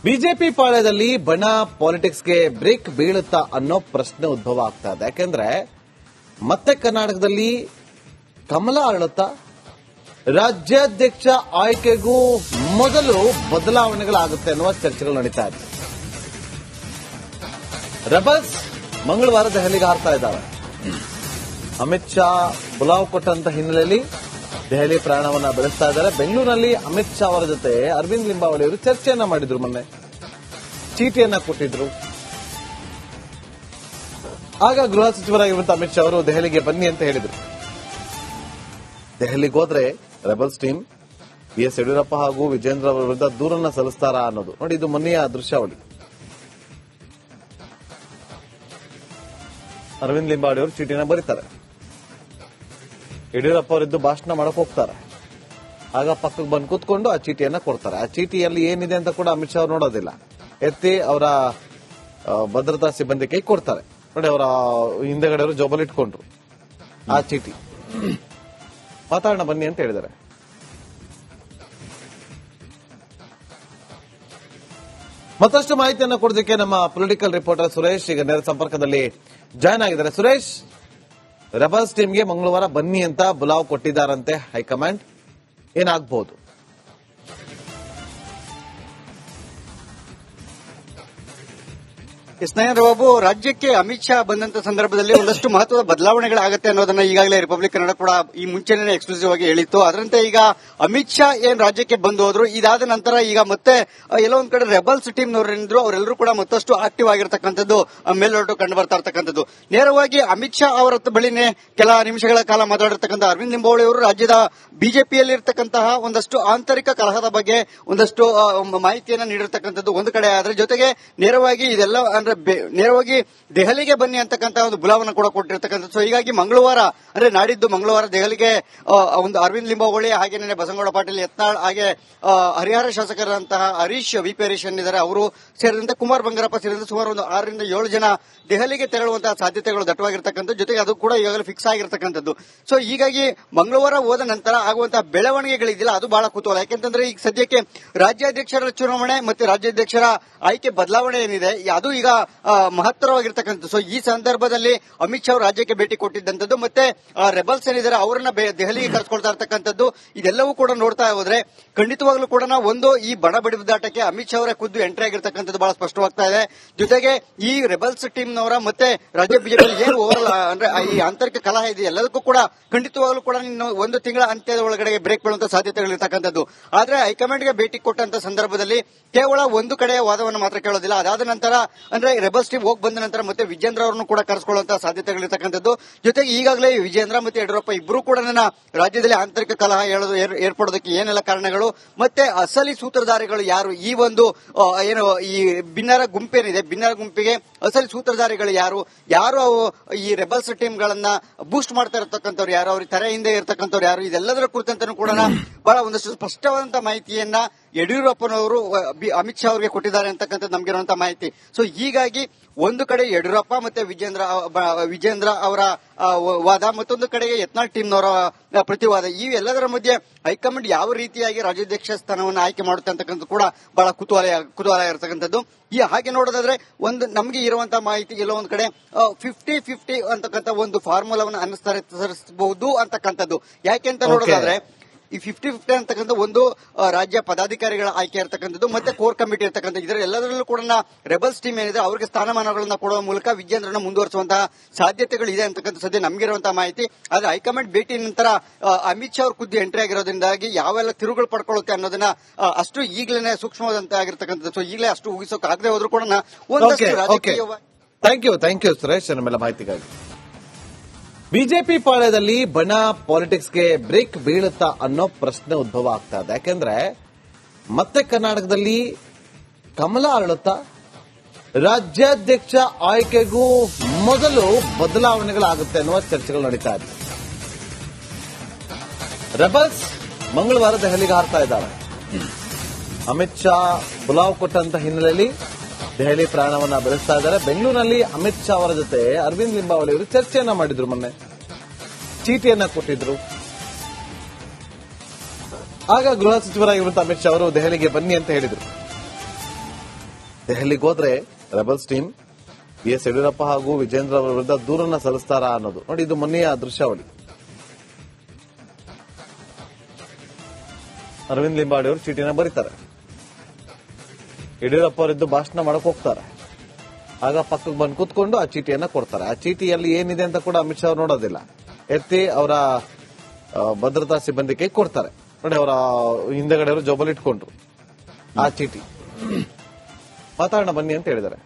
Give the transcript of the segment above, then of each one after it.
BJP ಪಾಳ್ಯದಲ್ಲಿ ಬಣ ಪಾಲಿಟಿಕ್ಸ್ಗೆ break ಬೀಳುತ್ತಾ ಅನ್ನೋ ಪ್ರಶ್ನೆ ಉದ್ಭವ ಆಗ್ತಾ ಇದೆ. ಯಾಕೆಂದ್ರೆ ಮತ್ತೆ ಕರ್ನಾಟಕದಲ್ಲಿ ಕಮಲ ಆಡಳಿತ ರಾಜ್ಯಾಧ್ಯಕ್ಷ ಆಯ್ಕೆಗೂ ಮೊದಲು ಬದಲಾವಣೆಗಳಾಗುತ್ತೆ ಅನ್ನುವ ಚರ್ಚೆಗಳು ನಡೀತಾ ಇದೆ. ರೆಬಲ್ಸ್ ಮಂಗಳವಾರ ದೆಹಲಿಗೆ ಹಾರ್ತಾ ಇದ್ದಾರೆ. ಅಮಿತ್ ಶಾ ಬುಲಾವ್ ಕೊಟ್ಟಂತ ಹಿನ್ನೆಲೆಯಲ್ಲಿ ದೆಹಲಿ ಪ್ರಯಾಣವನ್ನ ಬೆಳೆಸ್ತಾ ಇದ್ದಾರೆ. ಬೆಂಗಳೂರಿನಲ್ಲಿ ಅಮಿತ್ ಶಾ ಅವರ ಜೊತೆ ಅರವಿಂದ್ ಲಿಂಬಾವಳಿ ಅವರು ಚರ್ಚೆಯನ್ನ ಮಾಡಿದ್ರು. ಮೊನ್ನೆ ಚೀಟಿಯನ್ನ ಕೊಟ್ಟಿದ್ರು. ಆಗ ಗೃಹ ಸಚಿವರಾಗಿರುವಂತಹ ಅಮಿತ್ ಶಾ ಅವರು ದೆಹಲಿಗೆ ಬನ್ನಿ ಅಂತ ಹೇಳಿದ್ರು. ದೆಹಲಿಗೆ ಹೋದ್ರೆ ರೆಬಲ್ಸ್ ಟೀಮ್ ಬಿಎಸ್ ಯಡಿಯೂರಪ್ಪ ಹಾಗೂ ವಿಜೇಂದ್ರ ಅವರ ವಿರುದ್ಧ ದೂರನ್ನ ಸಲ್ಲಿಸ್ತಾರಾ ಅನ್ನೋದು ನೋಡಿ. ಇದು ಮೊನ್ನೆಯ ದೃಶ್ಯಾವಳಿ. ಅರವಿಂದ್ ಲಿಂಬಾವಳಿ ಅವರು ಚೀಟಿನ ಬರೀತಾರೆ. ಯಡಿಯೂರಪ್ಪ ಅವರಿದ್ದು ಭಾಷಣ ಮಾಡಕ್ ಹೋಗ್ತಾರೆ. ಆಗ ಪಕ್ಕಕ್ಕೆ ಬಂದು ಕೂತ್ಕೊಂಡು ಆ ಚೀಟಿಯನ್ನ ಕೊಡ್ತಾರೆ. ಆ ಚೀಟಿಯಲ್ಲಿ ಏನಿದೆ ಅಂತ ಕೂಡ ಅಮಿತ್ ಶಾ ಅವರು ನೋಡೋದಿಲ್ಲ. ಎತ್ತಿ ಅವರ ಭದ್ರತಾ ಸಿಬ್ಬಂದಿ ಕೈ ಕೊಡ್ತಾರೆ. ನೋಡಿ, ಅವರ ಹಿಂದೆಗಡೆ ಅವರು ಜೋಬಲ್ಲಿ ಇಟ್ಕೊಂಡ್ರು ಆ ಚೀಟಿ. ಮಾತಾಡೋಣ ಬನ್ನಿ ಅಂತ ಹೇಳಿದ್ದಾರೆ. ಮತ್ತಷ್ಟು ಮಾಹಿತಿಯನ್ನು ಕೊಡೋದಕ್ಕೆ ನಮ್ಮ ಪೊಲಿಟಿಕಲ್ ರಿಪೋರ್ಟರ್ ಸುರೇಶ್ ಈಗ ನೇರ ಸಂಪರ್ಕದಲ್ಲಿ ಜಾಯ್ನ್ ಆಗಿದ್ದಾರೆ. ಸುರೇಶ್, ರೆಬಲ್ಸ್ ಟೀಮ್ಗೆ ಮಂಗಳವಾರ ಬನ್ನಿ ಅಂತ ಬುಲಾವ್ ಕೊಟ್ಟಿದ್ದಾರಂತೆ ಹೈಕಮಾಂಡ್. ಏನಾಗಬಹುದು? ಸ್ನೇಹಿತರ ಬಾಬು, ರಾಜ್ಯಕ್ಕೆ ಅಮಿತ್ ಶಾ ಬಂದಂತ ಸಂದರ್ಭದಲ್ಲಿ ಒಂದಷ್ಟು ಮಹತ್ವದ ಬದಲಾವಣೆಗಳಾಗತ್ತೆ ಅನ್ನೋದನ್ನ ಈಗಾಗಲೇ ರಿಪಬ್ಲಿಕ್ ಕನ್ನಡ ಕೂಡ ಈ ಮುಂಚೆನೇ ಎಕ್ಸ್ಕ್ಲೂಸಿವ್ ಆಗಿ ಹೇಳಿತ್ತು. ಅದರಂತೆ ಈಗ ಅಮಿತ್ ಶಾ ಏನ್ ರಾಜ್ಯಕ್ಕೆ ಬಂದು ಹೋದ್ರು. ಇದಾದ ನಂತರ ಈಗ ಮತ್ತೆ ಎಲ್ಲೋ ಒಂದ್ ಕಡೆ ರೆಬಲ್ಸ್ ಟೀಮ್ನವರೇನಿದ್ರು ಅವರೆಲ್ಲರೂ ಕೂಡ ಮತ್ತಷ್ಟು ಆಕ್ಟಿವ್ ಆಗಿರತಕ್ಕಂಥದ್ದು ಮೇಲ್ನೋಟ ಕಂಡು ಬರ್ತಾ ಇರತಕ್ಕಂಥದ್ದು. ನೇರವಾಗಿ ಅಮಿತ್ ಶಾ ಅವರ ಬಳಿನೇ ಕೆಲ ನಿಮಿಷಗಳ ಕಾಲ ಮಾತಾಡಿರ್ತಕ್ಕಂಥ ಅರವಿಂದ್ ಲಿಂಬಾವಳಿ ಅವರು ರಾಜ್ಯದ ಬಿಜೆಪಿಯಲ್ಲಿ ಇರತಕ್ಕಂತಹ ಒಂದಷ್ಟು ಆಂತರಿಕ ಕಲಹದ ಬಗ್ಗೆ ಒಂದಷ್ಟು ಮಾಹಿತಿಯನ್ನ ನೀಡಿರ್ತಕ್ಕಂಥದ್ದು ಒಂದು ಕಡೆ. ಅದರ ಜೊತೆಗೆ ನೇರವಾಗಿ ಇದೆಲ್ಲ ಅಂದ್ರೆ ನೇರವಾಗಿ ದೆಹಲಿಗೆ ಬನ್ನಿ ಅಂತಕ್ಕಂಥ ಒಂದು ಬುಲಾವನ್ನ ಕೂಡ ಕೊಟ್ಟಿರ್ತಕ್ಕಂಥದ್ದು. ಸೊ ಹೀಗಾಗಿ ಮಂಗಳವಾರ ಅಂದ್ರೆ ನಾಡಿದ್ದು ಮಂಗಳವಾರ ದೆಹಲಿಗೆ ಒಂದು ಅರವಿಂದ್ ಲಿಂಬಾವಳಿ ಹಾಗೇನೆ ಬಸನಗೌಡ ಪಾಟೀಲ್ ಯತ್ನಾಳ್ ಹಾಗೆ ಹರಿಹರ ಶಾಸಕರಂತಹ ವಿಪಿ ಹರೀಶ್ ಏನಿದ್ದಾರೆ ಅವರು ಸೇರಿದಂತೆ ಕುಮಾರ್ ಬಂಗಾರಪ್ಪ ಸೇರಿದಂತೆ ಸುಮಾರು ಒಂದು 6 ರಿಂದ 7 ಜನ ದೆಹಲಿಗೆ ತೆರಳುವಂತಹ ಸಾಧ್ಯತೆಗಳು ದಟ್ಟವಾಗಿರ್ತಕ್ಕಂಥದ್ದು. ಜೊತೆಗೆ ಅದು ಕೂಡ ಈಗಾಗಲೇ ಫಿಕ್ಸ್ ಆಗಿರ್ತಕ್ಕಂಥದ್ದು. ಸೊ ಹೀಗಾಗಿ ಮಂಗಳವಾರ ಹೋದ ನಂತರ ಆಗುವಂತಹ ಬೆಳವಣಿಗೆಗಳಿದೆಯಲ್ಲ ಅದು ಬಹಳ ಕುತೂಹಲ. ಯಾಕೆಂತಂದ್ರೆ ಈಗ ಸದ್ಯಕ್ಕೆ ರಾಜ್ಯಾಧ್ಯಕ್ಷರ ಚುನಾವಣೆ ಮತ್ತೆ ರಾಜ್ಯಾಧ್ಯಕ್ಷರ ಆಯ್ಕೆ ಬದಲಾವಣೆ ಏನಿದೆ ಅದು ಈಗ ಮಹತ್ತರವಾಗಿರ್ತಕ್ಕಂಥದ್ದು. ಸೊ ಈ ಸಂದರ್ಭದಲ್ಲಿ ಅಮಿತ್ ಶಾ ರಾಜ್ಯಕ್ಕೆ ಭೇಟಿ ಕೊಟ್ಟಿದ್ದಂಥದ್ದು ಮತ್ತೆ ರೆಬಲ್ಸ್ ಏನಿದ್ದಾರೆ ಅವರನ್ನ ದೆಹಲಿಗೆ ಕರೆಸ್ಕೊಳ್ತಾ ಇರ್ತಕ್ಕಂಥದ್ದು ಇದೆಲ್ಲವೂ ಕೂಡ ನೋಡ್ತಾ ಹೋದ್ರೆ ಖಂಡಿತವಾಗ್ಲೂ ಕೂಡ ಒಂದು ಈ ಬಣ ಬಡಿದಾಟಕ್ಕೆ ಅಮಿತ್ ಶಾ ಅವರ ಖುದ್ದು ಎಂಟ್ರಿ ಆಗಿರ್ತಕ್ಕಂಥದ್ದು ಬಹಳ ಸ್ಪಷ್ಟವಾಗ್ತಾ ಇದೆ. ಜೊತೆಗೆ ಈ ರೆಬಲ್ಸ್ ಟೀಮ್ನವರ ಮತ್ತೆ ರಾಜ್ಯ ಬಿಜೆಪಿ ಏನು ಓವರ್ ಅಂದ್ರೆ ಈ ಆಂತರಿಕ ಕಲಹ ಇದೆ ಎಲ್ಲದಕ್ಕೂ ಕೂಡ ಖಂಡಿತವಾಗ್ಲೂ ಕೂಡ ಒಂದು ತಿಂಗಳ ಅಂತ್ಯದ ಒಳಗಡೆ ಬ್ರೇಕ್ ಬೀಳುವಂತಹ ಸಾಧ್ಯತೆಗಳಿರ್ತಕ್ಕಂಥದ್ದು. ಆದ್ರೆ ಹೈಕಮಾಂಡ್ಗೆ ಭೇಟಿ ಕೊಟ್ಟಂತ ಸಂದರ್ಭದಲ್ಲಿ ಕೇವಲ ಒಂದು ಕಡೆಯ ವಾದವನ್ನು ಮಾತ್ರ ಕೇಳೋದಿಲ್ಲ. ಅದಾದ ನಂತರ ಅಂದ್ರೆ ರೆಬಲ್ಸ್ ಟೀಮ್ ಹೋಗಿ ಬಂದ ನಂತರ ಮತ್ತೆ ವಿಜೇಂದ್ರ ಅವರನ್ನು ಕೂಡ ಕರೆಸಿಕೊಳ್ಳುವಂತಹ ಸಾಧ್ಯತೆಗಳಿರ್ತಕ್ಕಂಥದ್ದು. ಜೊತೆಗೆ ಈಗಾಗಲೇ ವಿಜೇಂದ್ರ ಮತ್ತೆ ಯಡಿಯೂರಪ್ಪ ಇಬ್ಬರು ಕೂಡ ರಾಜ್ಯದಲ್ಲಿ ಆಂತರಿಕ ಕಲಹ ಏರ್ಪಡೋದಕ್ಕೆ ಏನೆಲ್ಲ ಕಾರಣಗಳು ಮತ್ತೆ ಅಸಲಿ ಸೂತ್ರಧಾರಿಗಳು ಯಾರು, ಈ ಒಂದು ಏನು ಈ ಭಿನ್ನರ ಗುಂಪೇನಿದೆ ಭಿನ್ನರ ಗುಂಪಿಗೆ ಅಸಲಿ ಸೂತ್ರಧಾರಿಗಳು ಯಾರು, ಈ ರೆಬಲ್ಸ್ ಟೀಮ್ ಗಳನ್ನ ಬೂಸ್ಟ್ ಮಾಡ್ತಾ ಇರತಕ್ಕಂಥವ್ರು ಯಾರು, ಅವ್ರ ತೆರೆ ಹಿಂದೆ ಇರತಕ್ಕಂಥವ್ರು ಯಾರು, ಇದೆಲ್ಲದರ ಕುರಿತಂತೆ ಕೂಡ ಬಹಳ ಒಂದಷ್ಟು ಸ್ಪಷ್ಟವಾದಂತಹ ಮಾಹಿತಿಯನ್ನ ಯಡಿಯೂರಪ್ಪನವರು ಅಮಿತ್ ಶಾ ಅವರಿಗೆ ಕೊಟ್ಟಿದ್ದಾರೆ ಅಂತಕ್ಕಂಥದ್ದು ನಮ್ಗಿರುವಂತಹ ಮಾಹಿತಿ. ಸೊ ಹೀಗಾಗಿ ಒಂದು ಕಡೆ ಯಡಿಯೂರಪ್ಪ ಮತ್ತೆ ವಿಜೇಂದ್ರ ಅವರ ವಾದ, ಮತ್ತೊಂದು ಕಡೆಗೆ ಯತ್ನಾಳ್ ಟೀಮ್ನವರ ಪ್ರತಿವಾದ. ಈ ಎಲ್ಲದರ ಮಧ್ಯೆ ಹೈಕಮಾಂಡ್ ಯಾವ ರೀತಿಯಾಗಿ ರಾಜ್ಯಾಧ್ಯಕ್ಷ ಸ್ಥಾನವನ್ನು ಆಯ್ಕೆ ಮಾಡುತ್ತೆ ಅಂತಕ್ಕಂಥದ್ದು ಕೂಡ ಬಹಳ ಕುತೂಹಲ ಇರತಕ್ಕಂಥದ್ದು. ಈ ಹಾಗೆ ನೋಡೋದಾದ್ರೆ ಒಂದು ನಮಗೆ ಇರುವಂತಹ ಮಾಹಿತಿ ಎಲ್ಲೋ ಒಂದ್ ಕಡೆ 50-50 ಅಂತಕ್ಕಂಥ ಒಂದು ಫಾರ್ಮುಲಾವನ್ನು ಅನುಸರಿಸಬಹುದು ಅಂತಕ್ಕಂಥದ್ದು. ಯಾಕೆ ಅಂತ ನೋಡೋದಾದ್ರೆ ಈ 50-50 ಅಂತಕ್ಕಂಥ ಒಂದು ರಾಜ್ಯ ಪದಾಧಿಕಾರಿಗಳ ಆಯ್ಕೆ ಇರತಕ್ಕಂಥದ್ದು ಮತ್ತೆ ಕೋರ್ ಕಮಿಟಿ ಇರತಕ್ಕಂಥ ಇದರ ಎಲ್ಲದರಲ್ಲೂ ಕೂಡ ರೆಬಲ್ಸ್ ಟೀಮ್ ಏನಿದೆ ಅವರಿಗೆ ಸ್ಥಾನಮಾನಗಳನ್ನ ಕೊಡುವ ಮೂಲಕ ವಿಜೇಂದ್ರನ ಮುಂದುವರಿಸುವಂತಹ ಸಾಧ್ಯತೆಗಳು ಇದೆ ಅಂತಕ್ಕಂಥ ಸದ್ಯ ನಮಗಿರುವಂತಹ ಮಾಹಿತಿ. ಆದ್ರೆ ಹೈಕಮಾಂಡ್ ಭೇಟಿ ನಂತರ ಅಮಿತ್ ಶಾ ಅವ್ರ ಖುದ್ದು ಎಂಟ್ರಿ ಆಗಿರೋದ್ರಿಂದಾಗಿ ಯಾವೆಲ್ಲ ತಿರುಗಳು ಪಡ್ಕೊಳ್ಳುತ್ತೆ ಅನ್ನೋದನ್ನ ಅಷ್ಟು ಈಗಲೇ ಸೂಕ್ಷ್ಮವಾದಂತ ಆಗಿರ್ತಕ್ಕಂಥದ್ದು. ಸೊ ಈಗಲೇ ಅಷ್ಟು ಊಹಿಸೋಕೆ ಆಗದೆ ಹೋದ್ರೂ ಕೂಡ ಒಂದಷ್ಟು ರಾಜಕೀಯ. ಥ್ಯಾಂಕ್ ಯು ಸುರೇಶ್ ನಮ್ಮೆಲ್ಲ ಮಾಹಿತಿಗಾಗಿ. ಬಿಜೆಪಿ ಪಾಳ್ಯದಲ್ಲಿ ಬಣ ಪಾಲಿಟಿಕ್ಸ್ಗೆ ಬ್ರೇಕ್ ಬೀಳುತ್ತಾ ಅನ್ನೋ ಪ್ರಶ್ನೆ ಉದ್ಭವ ಆಗ್ತಾ ಇದೆ. ಯಾಕೆಂದ್ರೆ ಮತ್ತೆ ಕರ್ನಾಟಕದಲ್ಲಿ ಕಮಲ ಆಡಳಿತ ರಾಜ್ಯಾಧ್ಯಕ್ಷ ಆಯ್ಕೆಗೂ ಮೊದಲು ಬದಲಾವಣೆಗಳಾಗುತ್ತೆ ಅನ್ನುವ ಚರ್ಚೆಗಳು ನಡೀತಾ ಇದೆ. ರೆಬಲ್ಸ್ ಮಂಗಳವಾರ ದೆಹಲಿಗೆ ಹಾರ್ತಾ ಇದ್ದಾರೆ. ಅಮಿತ್ ಶಾ ಬುಲಾವ್ ಕೊಟ್ಟಂತ ಹಿನ್ನೆಲೆಯಲ್ಲಿ ದೆಹಲಿ ಪ್ರಯಾಣವನ್ನ ಬೆಳೆಸ್ತಾ ಇದ್ದಾರೆ. ಬೆಂಗಳೂರಿನಲ್ಲಿ ಅಮಿತ್ ಶಾ ಅವರ ಜೊತೆ ಅರವಿಂದ್ ಲಿಂಬಾವಳಿ ಅವರು ಚರ್ಚೆಯನ್ನ ಮಾಡಿದ್ರು. ಮೊನ್ನೆ ಚೀಟಿಯನ್ನ ಕೊಟ್ಟಿದ್ರು. ಆಗ ಗೃಹ ಸಚಿವರಾಗಿರುವಂತಹ ಅಮಿತ್ ಶಾ ಅವರು ದೆಹಲಿಗೆ ಬನ್ನಿ ಅಂತ ಹೇಳಿದ್ರು. ದೆಹಲಿಗೆ ಹೋದ್ರೆ ರೆಬಲ್ಸ್ ಟೀಮ್ BS ಯಡಿಯೂರಪ್ಪ ಹಾಗೂ ವಿಜೇಂದ್ರ ಅವರ ವಿರುದ್ಧ ದೂರನ್ನ ಸಲ್ಲಿಸ್ತಾರಾ ಅನ್ನೋದು ನೋಡಿ. ಇದು ಮೊನ್ನೆಯ ದೃಶ್ಯಾವಳಿ. ಅರವಿಂದ್ ಲಿಂಬಾವಳಿ ಅವರು ಚೀಟಿನ ಬರೀತಾರೆ. ಯಡಿಯೂರಪ್ಪ ಅವರಿದ್ದು ಭಾಷಣ ಮಾಡಕ್ ಹೋಗ್ತಾರೆ. ಆಗ ಪಕ್ಕಕ್ಕೆ ಬಂದು ಕೂತ್ಕೊಂಡು ಆ ಚೀಟಿಯನ್ನ ಕೊಡ್ತಾರೆ. ಆ ಚೀಟಿಯಲ್ಲಿ ಏನಿದೆ ಅಂತ ಕೂಡ ಅಮಿತ್ ಶಾ ಅವರು ನೋಡೋದಿಲ್ಲ. ಎತ್ತಿ ಅವರ ಭದ್ರತಾ ಸಿಬ್ಬಂದಿ ಕೈ ಕೊಡ್ತಾರೆ. ನೋಡಿ, ಅವರ ಹಿಂದೆಗಡೆ ಅವರು ಜೋಬಲ್ ಇಟ್ಕೊಂಡ್ರು ಆ ಚೀಟಿ. ಮಾತಾಡೋಣ ಬನ್ನಿ ಅಂತ ಹೇಳಿದ್ದಾರೆ.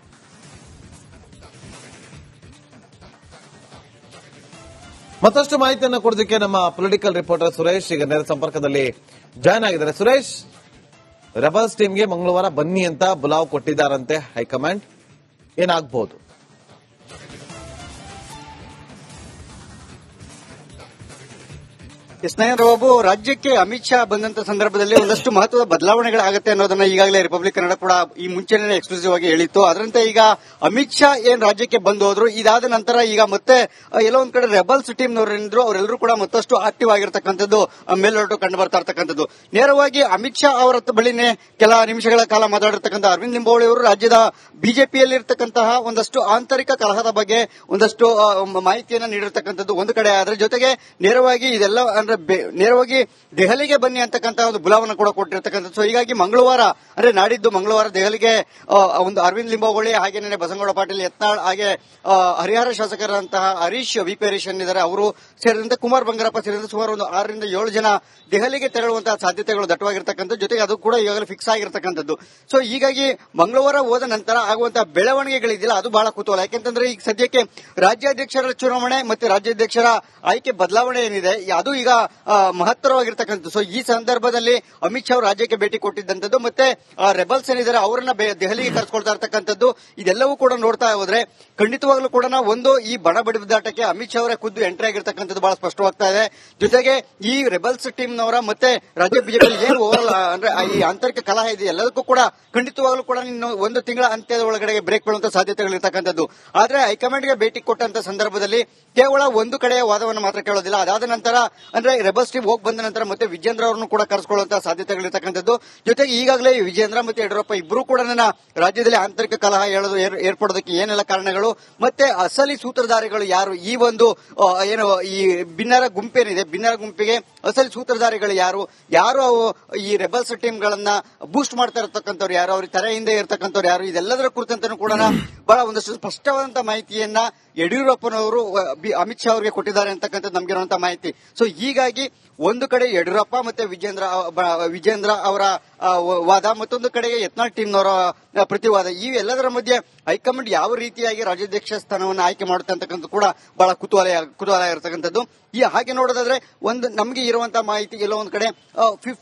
ಮತ್ತಷ್ಟು ಮಾಹಿತಿಯನ್ನು ಕೊಡೋದಕ್ಕೆ ನಮ್ಮ ಪೊಲಿಟಿಕಲ್ ರಿಪೋರ್ಟರ್ ಸುರೇಶ್ ಈಗ ನೇರ ಸಂಪರ್ಕದಲ್ಲಿ ಜಾಯ್ನ್ ಆಗಿದ್ದಾರೆ. ಸುರೇಶ್, ರೆಬಲ್ಸ್ ಟೀಮ್ಗೆ ಮಂಗಳವಾರ ಬನ್ನಿ ಅಂತ ಬುಲಾವ್ ಕೊಟ್ಟಿದ್ದಾರಂತೆ ಹೈಕಮಾಂಡ್. ಏನಾಗಬಹುದು? ಸ್ನೇಹಿತರ ಬಾಬು, ರಾಜ್ಯಕ್ಕೆ ಅಮಿತ್ ಶಾ ಬಂದಂತ ಸಂದರ್ಭದಲ್ಲಿ ಒಂದಷ್ಟು ಮಹತ್ವದ ಬದಲಾವಣೆಗಳಾಗತ್ತೆ ಅನ್ನೋದನ್ನ ಈಗಾಗಲೇ ರಿಪಬ್ಲಿಕ್ ಕನ್ನಡ ಕೂಡ ಈ ಮುಂಚೆನೇ ಎಕ್ಸ್ಕ್ಲೂಸಿವ್ ಆಗಿ ಹೇಳಿತ್ತು. ಅದರಂತೆ ಈಗ ಅಮಿತ್ ಶಾ ಏನ್ ರಾಜ್ಯಕ್ಕೆ ಬಂದು ಹೋದ್ರು, ಇದಾದ ನಂತರ ಈಗ ಮತ್ತೆ ಎಲ್ಲೋ ಒಂದ್ ಕಡೆ ರೆಬಲ್ಸ್ ಟೀಮ್ನವರೇನಿದ್ರು ಅವರೆಲ್ಲರೂ ಕೂಡ ಮತ್ತಷ್ಟು ಆಕ್ಟಿವ್ ಆಗಿರ್ತಕ್ಕಂಥದ್ದು ಮೇಲ್ನೋಟ ಕಂಡು ಬರ್ತಾ ಇರ್ತಕ್ಕಂಥದ್ದು. ನೇರವಾಗಿ ಅಮಿತ್ ಶಾ ಅವರ ಬಳಿನೇ ಕೆಲ ನಿಮಿಷಗಳ ಕಾಲ ಮಾತಾಡಿರ್ತಕ್ಕಂಥ ಅರವಿಂದ್ ಲಿಂಬಾವಳಿ ಅವರು ರಾಜ್ಯದ ಬಿಜೆಪಿಯಲ್ಲಿರ್ತಕ್ಕಂತಹ ಒಂದಷ್ಟು ಆಂತರಿಕ ಕಲಹದ ಬಗ್ಗೆ ಒಂದಷ್ಟು ಮಾಹಿತಿಯನ್ನ ನೀಡಿರ್ತಕ್ಕಂಥದ್ದು ಒಂದು ಕಡೆ. ಅದರ ಜೊತೆಗೆ ನೇರವಾಗಿ ಇದೆಲ್ಲ ನೇರವಾಗಿ ದೆಹಲಿಗೆ ಬನ್ನಿ ಅಂತಕ್ಕಂಥ ಒಂದು ಬುಲಾವನ್ನ ಕೂಡ ಕೊಟ್ಟಿರ್ತಕ್ಕಂಥದ್ದು. ಸೊ ಹೀಗಾಗಿ ಮಂಗಳವಾರ ಅಂದ್ರೆ ನಾಡಿದ್ದು ಮಂಗಳವಾರ ದೆಹಲಿಗೆ ಒಂದು ಅರವಿಂದ್ ಲಿಂಬಾವಳಿ ಹಾಗೇನೆ ಬಸನಗೌಡ ಪಾಟೀಲ್ ಯತ್ನಾಳ್ ಹಾಗೆ ಹರಿಹರ ಶಾಸಕರಂತಹ VP ಹರೀಶ್ ಏನಿದ್ದಾರೆ ಅವರು ಸೇರಿದಂತೆ ಕುಮಾರ್ ಬಂಗಾರಪ್ಪ ಸೇರಿದಂತೆ ಸುಮಾರು ಒಂದು 6 ರಿಂದ 7 ಜನ ದೆಹಲಿಗೆ ತೆರಳುವಂತಹ ಸಾಧ್ಯತೆಗಳು ದಟ್ಟವಾಗಿರ್ತಕ್ಕಂಥದ್ದು. ಜೊತೆಗೆ ಅದು ಕೂಡ ಈಗಾಗಲೇ ಫಿಕ್ಸ್ ಆಗಿರ್ತಕ್ಕಂಥದ್ದು. ಸೊ ಹೀಗಾಗಿ ಮಂಗಳವಾರ ಹೋದ ನಂತರ ಆಗುವಂತಹ ಬೆಳವಣಿಗೆಗಳಿದೆಯಲ್ಲ ಅದು ಬಹಳ ಕುತೂಹಲ. ಯಾಕೆಂತಂದ್ರೆ ಈಗ ಸದ್ಯಕ್ಕೆ ರಾಜ್ಯಾಧ್ಯಕ್ಷರ ಚುನಾವಣೆ ಮತ್ತೆ ರಾಜ್ಯಾಧ್ಯಕ್ಷರ ಆಯ್ಕೆ ಬದಲಾವಣೆ ಏನಿದೆ ಅದು ಈಗ ಮಹತ್ತರವಾಗಿರ್ತಕ್ಕಂಥದ್ದು. ಸೊ ಈ ಸಂದರ್ಭದಲ್ಲಿ ಅಮಿತ್ ಶಾ ಅವರು ರಾಜ್ಯಕ್ಕೆ ಭೇಟಿ ಕೊಟ್ಟಿದ್ದಂಥದ್ದು ಮತ್ತೆ ರೆಬಲ್ಸ್ ಏನಿದ್ದಾರೆ ಅವರನ್ನ ದೆಹಲಿಗೆ ಕರೆಸ್ಕೊಳ್ತಾ ಇರ್ತಕ್ಕಂಥದ್ದು ಇದೆಲ್ಲವೂ ಕೂಡ ನೋಡ್ತಾ ಹೋದ್ರೆ ಖಂಡಿತವಾಗ್ಲೂ ಕೂಡ ಒಂದು ಈ ಬಣ ಬಡಿದಾಟಕ್ಕೆ ಅಮಿತ್ ಶಾ ಅವರೇ ಖುದ್ದು ಎಂಟ್ರಿ ಆಗಿರ್ತಕ್ಕಂಥದ್ದು ಬಹಳ ಸ್ಪಷ್ಟವಾಗ್ತಾ ಇದೆ. ಜೊತೆಗೆ ಈ ರೆಬಲ್ಸ್ ಟೀಮ್ನವರ ಮತ್ತೆ ರಾಜ್ಯ ಬಿಜೆಪಿ ಏನು ಓವರ್ ಅಂದ್ರೆ ಈ ಆಂತರಿಕ ಕಲಹ ಇದೆ ಎಲ್ಲದಕ್ಕೂ ಕೂಡ ಖಂಡಿತವಾಗ್ಲೂ ಕೂಡ ಇನ್ನು ಒಂದು ತಿಂಗಳ ಅಂತ್ಯದ ಒಳಗಡೆ ಬ್ರೇಕ್ ಬೀಳುವಂತ ಸಾಧ್ಯತೆಗಳಿರ್ತಕ್ಕಂಥದ್ದು. ಆದ್ರೆ ಹೈಕಮಾಂಡ್ಗೆ ಭೇಟಿ ಕೊಟ್ಟಂತ ಸಂದರ್ಭದಲ್ಲಿ ಕೇವಲ ಒಂದು ಕಡೆಯ ವಾದವನ್ನು ಮಾತ್ರ ಕೇಳೋದಿಲ್ಲ. ಅದಾದ ನಂತರ ಅಂದ್ರೆ ರೆಬಲ್ಸ್ ಟೀಮ್ ಹೋಗಿ ಬಂದ ನಂತರ ಮತ್ತೆ ವಿಜೇಂದ್ರ ಅವರನ್ನು ಕೂಡ ಕರೆಸ್ಕೊಳ್ಳುವಂತಹ ಸಾಧ್ಯತೆಗಳಿರ್ತಕ್ಕಂಥದ್ದು. ಜೊತೆಗೆ ಈಗಾಗಲೇ ವಿಜೇಂದ್ರ ಮತ್ತೆ ಯಡಿಯೂರಪ್ಪ ಇಬ್ಬರು ಕೂಡ ರಾಜ್ಯದಲ್ಲಿ ಆಂತರಿಕ ಕಲಹ ಏರ್ಪಡೋದಕ್ಕೆ ಏನೆಲ್ಲ ಕಾರಣಗಳು ಮತ್ತೆ ಅಸಲಿ ಸೂತ್ರಧಾರಿಗಳು ಯಾರು, ಈ ಒಂದು ಏನು ಈ ಭಿನ್ನರ ಗುಂಪೇನಿದೆ ಭಿನ್ನರ ಗುಂಪಿಗೆ ಅಸಲಿ ಸೂತ್ರಧಾರಿಗಳು ಯಾರು, ಯಾರು ಈ ರೆಬಲ್ಸ್ ಟೀಮ್ ಗಳನ್ನ ಬೂಸ್ಟ್ ಮಾಡ್ತಾ ಇರತಕ್ಕಂಥವ್ರು ಯಾರು, ಅವ್ರ ತಲೆ ಹಿಂದೆ ಇರತಕ್ಕಂಥವ್ರು ಯಾರು, ಇದೆಲ್ಲದರ ಕುರಿತಂತೆ ಕೂಡ ಬಹಳ ಒಂದಷ್ಟು ಸ್ಪಷ್ಟವಾದಂತಹ ಮಾಹಿತಿಯನ್ನ ಯಡಿಯೂರಪ್ಪನವರು ಅಮಿತ್ ಶಾ ಅವರಿಗೆ ಕೊಟ್ಟಿದ್ದಾರೆ ಅಂತಕ್ಕಂಥದ್ದು ನಮ್ಗಿರುವಂತಹ ಮಾಹಿತಿ. ಸೊ ಹೀಗಾಗಿ ಒಂದು ಕಡೆ ಯಡಿಯೂರಪ್ಪ ಮತ್ತೆ ವಿಜೇಂದ್ರ ಅವರ ವಾದ, ಮತ್ತೊಂದು ಕಡೆಗೆ ಯತ್ನಾಳ್ ಟೀಮ್ನವರ ಪ್ರತಿವಾದ. ಈ ಎಲ್ಲದರ ಮಧ್ಯೆ ಹೈಕಮಾಂಡ್ ಯಾವ ರೀತಿಯಾಗಿ ರಾಜ್ಯಾಧ್ಯಕ್ಷ ಸ್ಥಾನವನ್ನು ಆಯ್ಕೆ ಮಾಡುತ್ತೆ ಅಂತಕ್ಕಂಥ ಕೂಡ ಬಹಳ ಕುತೂಹಲ ಇರತಕ್ಕಂಥದ್ದು. ಈ ಹಾಗೆ ನೋಡೋದಾದ್ರೆ ಒಂದು ನಮಗೆ ಇರುವಂತಹ ಮಾಹಿತಿ ಎಲ್ಲೋ ಒಂದ್ ಕಡೆ 50